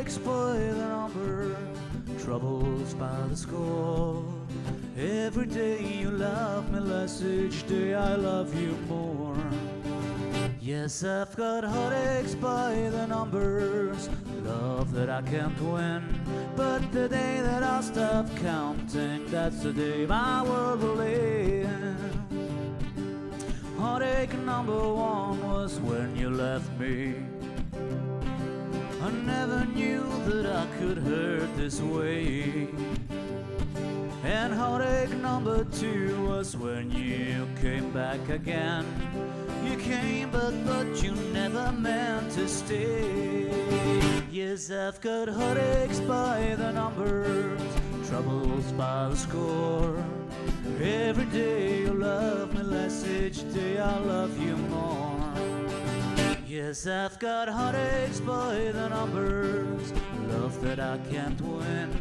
heartaches by the number, troubles by the score. Every day you love me less, each day I love you more. Yes, I've got heartaches by the numbers, love that I can't win. But the day that I'll stop counting, that's the day my world will end. Heartache number one was when you left me. I never knew that I could hurt this way. And heartache number two was when you came back again. You came but you never meant to stay. Yes, I've got heartaches by the numbers, troubles by the score. Every day you love me less, each day I love you more. Yes, I've got heartaches by the numbers, love that I can't win.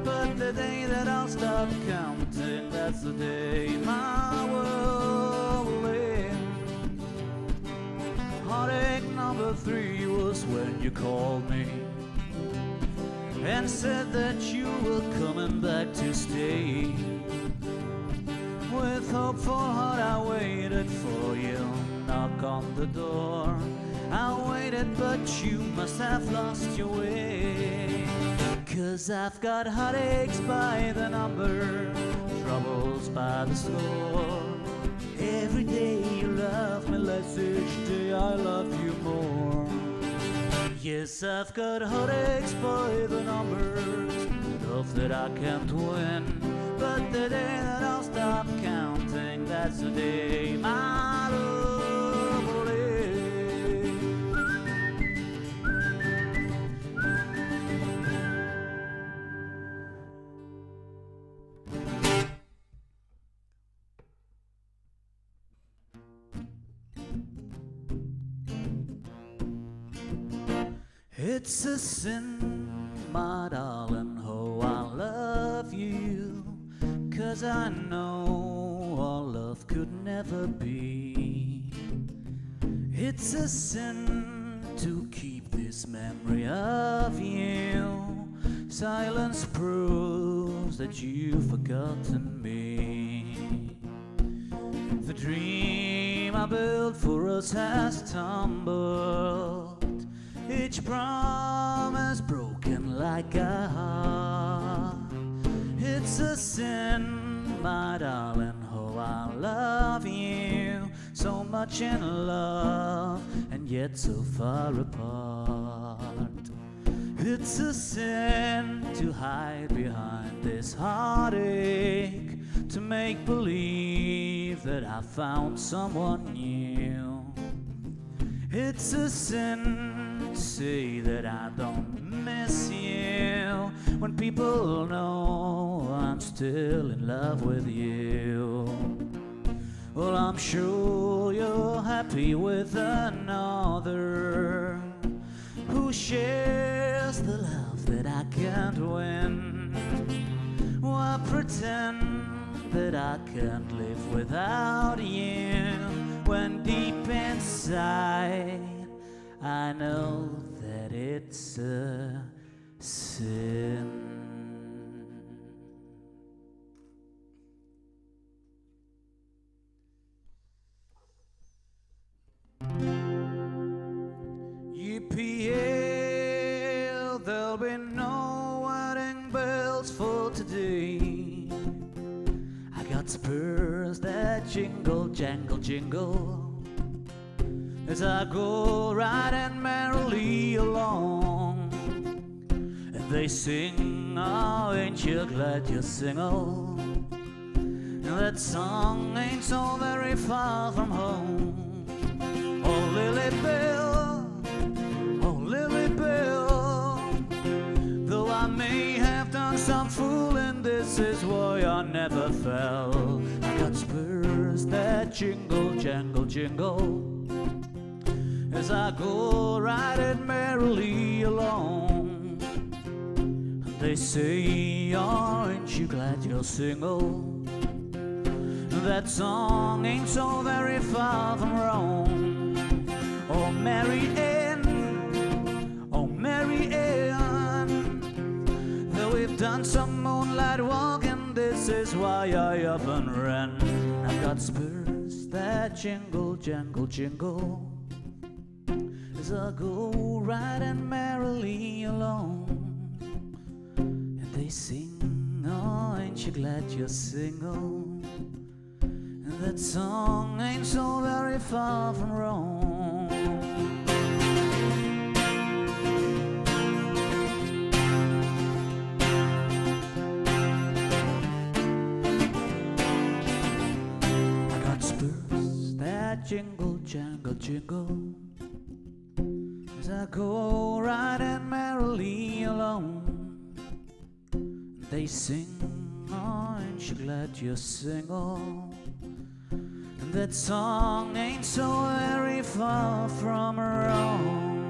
But the day that I'll stop counting, that's the day my world will end. Heartache number three was when you called me and said that you were coming back to stay. With hopeful heart I waited for you, knock on the door. I waited but you must have lost your way. 'Cause I've got heartaches by the number, troubles by the score. Every day you love me less, each day I love you more. Yes, I've got heartaches by the numbers, love that I can't win. But the day that I'll stop counting, that's the day my love will end. It's a sin, my darling, oh I love you. 'Cause I know our love could never be. It's a sin to keep this memory of you. Silence proves that you've forgotten me. The dream I built for us has tumbled, each promise broken like a heart. It's a sin, my darling, oh I love you so much in love and yet so far apart. It's a sin to hide behind this heartache, to make believe that I found someone new. It's a sin to say that I don't miss you when people know I'm still in love with you. Well, I'm sure you're happy with another who shares the love that I can't win. Why pretend that I can't live without you when deep inside I know that it's a sin. EPL, there'll be no wedding bells for today. I got spurs that jingle, jangle, jingle as I go riding merrily along. And they sing, oh, ain't you glad you're single? And that song ain't so very far from home. Oh, Lily Bell, oh, Lily Bell, though I may have done some fooling, this is why I never fell. I got spurs that jingle, jangle, jingle as I go riding merrily along. They say, aren't you glad you're single? That song ain't so very far from Rome. Oh, Mary Ann, done some moonlight walking, this is why I up and ran. I've got spurs that jingle, jangle, jingle, as I go riding merrily along. And they sing, oh, ain't you glad you're single? And that song ain't so very far from wrong. Jingle, jangle, jingle, as I go riding merrily along. They sing, oh, ain't you glad you're single? And that song ain't so very far from wrong.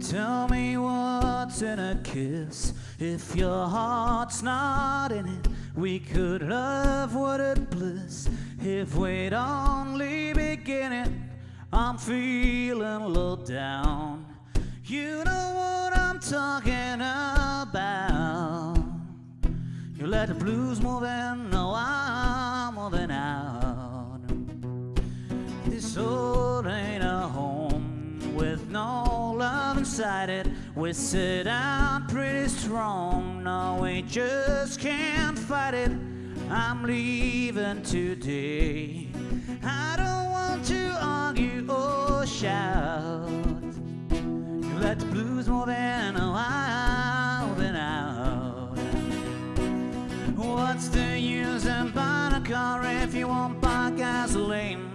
Tell me what's in a kiss. If your heart's not in it, we could love what it bliss. If we'd only begin it, I'm feeling a little down. You know what I'm talking about. You let the blues move in, no, I'm moving out. This old ain't a home with no love inside it. We sit out pretty strong, no, we just can't fight it. I'm leaving today. I don't want to argue or shout. You let the blues move in, oh, I'm moving out. What's the use in buying a car if you won't buy gasoline?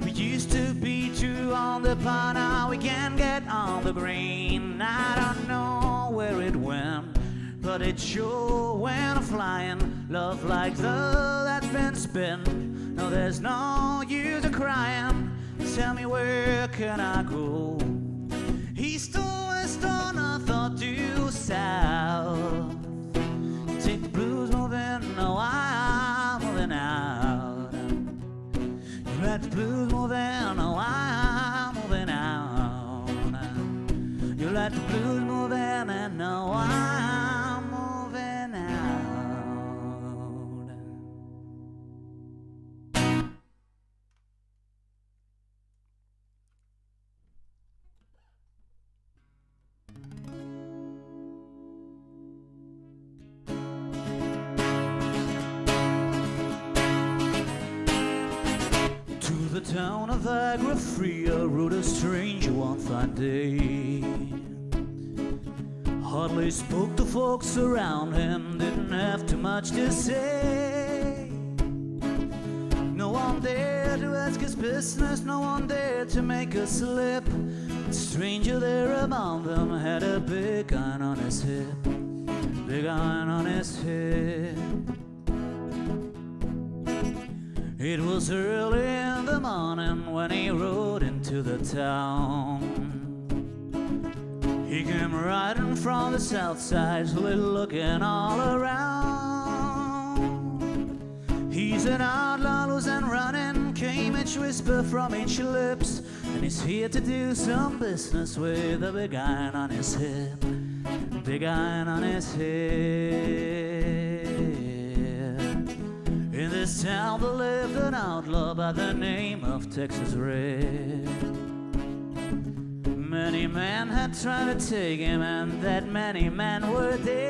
We used to be two on the pot, now we can't get on the green. I don't know where it went, but it sure went flying. Love like that's been spent. No, there's no use of crying. Tell me, where can I go? East or west or north or due south? Take the blues moving, no, I'm moving out. You let the blues moving, no, I'm moving out. You let the blues move in, and no, I'm moving out. To the town of Agra-Free, I rode a stranger one fine day. Hardly spoke to folks around him, didn't have too much to say. No one dared to ask his business, no one dared to make a slip. The stranger there among them had a big iron on his hip, big iron on his hip. It was early in the morning when he rode into the town. He came riding from the south side, slowly looking all around. He's an outlaw who's and running, came each whisper from each lips, and he's here to do some business with a big iron on his hip, big iron on his hip. In this town there lived an outlaw by the name of Texas Red. Many men had tried to take him, and that many men were dead.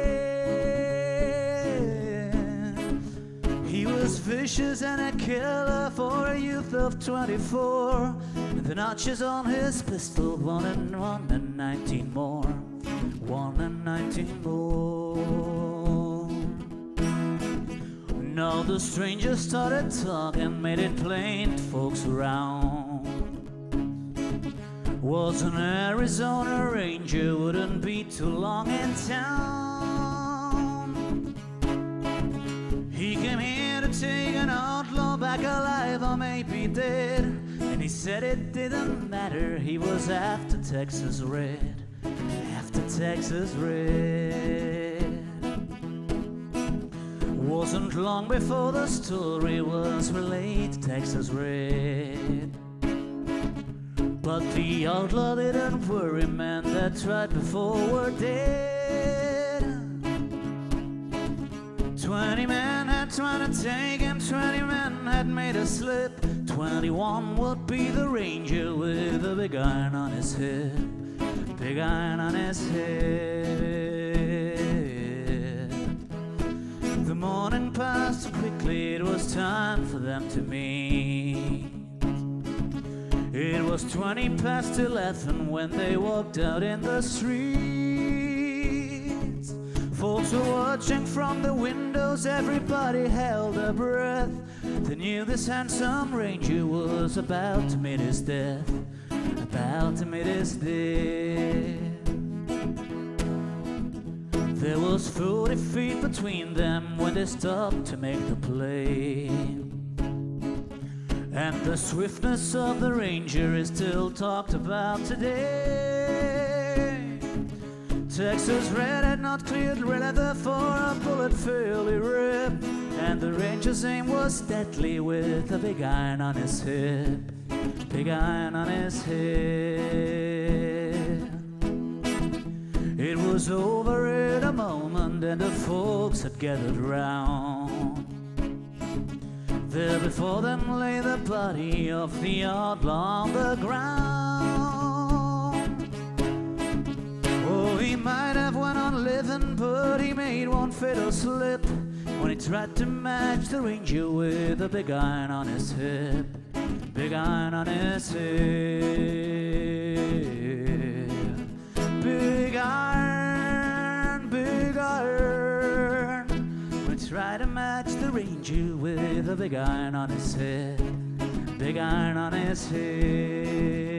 He was vicious and a killer for a youth of 24. And the notches on his pistol, 1 and 1 and 19 more, 1 and 19 more. Now the stranger started talking, made it plain to folks around. Was an Arizona Ranger, wouldn't be too long in town. He came here to take an outlaw back alive or maybe dead. And he said it didn't matter, he was after Texas Red, after Texas red. Wasn't long before the story was relayed to Texas red. But the outlaw didn't worry, men that tried before were dead. 20 men had tried to take him, 20 men had made a slip. 21 would be the ranger with a big iron on his hip. Big iron on his head. The morning passed quickly, it was time for them to meet. It was 20 past 11 when they walked out in the streets. Folks were watching from the windows, everybody held their breath. They knew this handsome ranger was about to meet his death. About to meet his death. There was 40 feet between them when they stopped to make the play. And the swiftness of the ranger is still talked about today. Texas red had not cleared leather for a bullet fairly ripped. And the ranger's aim was deadly with a big iron on his hip. Big iron on his head. It was over in a moment and the folks had gathered round. There before them lay the body of the outlaw on the ground. Oh, he might have went on living, but he made one fatal slip when he tried to match the ranger with a big iron on his hip. Big iron on his head. Big iron, big iron. We try to match the ranger with a big iron on his head. Big iron on his head.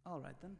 All right then.